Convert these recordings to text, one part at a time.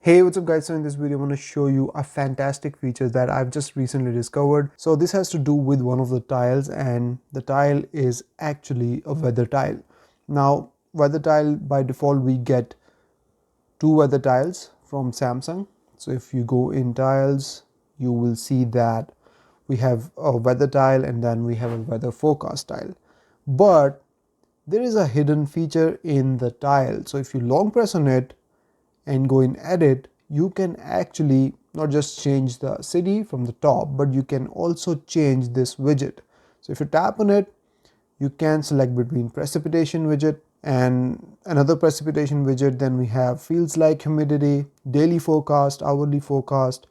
Hey, what's up guys? So in this video, I want to show you a fantastic feature that I've just recently discovered. So this has to do with one of the tiles, and the tile is actually a weather tile. Now, weather tile by default, we get two weather tiles from Samsung. So if you go in tiles, you will see that we have a weather tile and then we have a weather forecast tile. But there is a hidden feature in the tile. So if you long press on it, and go in edit, you can actually not just change the city from the top, but you can also change this widget. So if you tap on it, you can select between precipitation widget and another precipitation widget. Then we have fields like humidity, daily forecast, hourly forecast,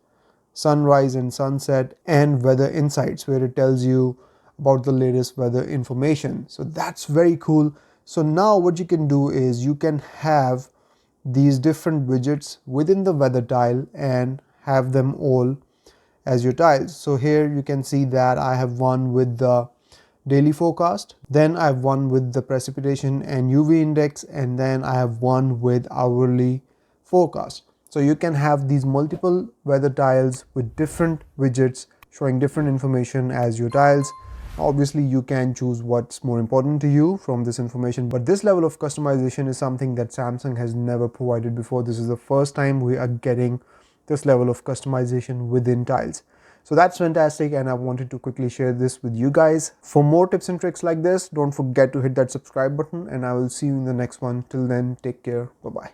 sunrise and sunset, and weather insights, where it tells you about the latest weather information. So that's very cool. So now what you can do is you can have these different widgets within the weather tile and have them all as your tiles. So here you can see that I have one with the daily forecast, then I have one with the precipitation and UV index, and then I have one with hourly forecast. So you can have these multiple weather tiles with different widgets showing different information as your tiles. Obviously you can choose what's more important to you from this information, but this level of customization is something that Samsung has never provided before. This is the first time we are getting this level of customization within tiles. So that's fantastic, and I wanted to quickly share this with you guys. For more tips and tricks like this, don't forget to hit that subscribe button, and I will see you in the next one. Till then, take care. Bye bye.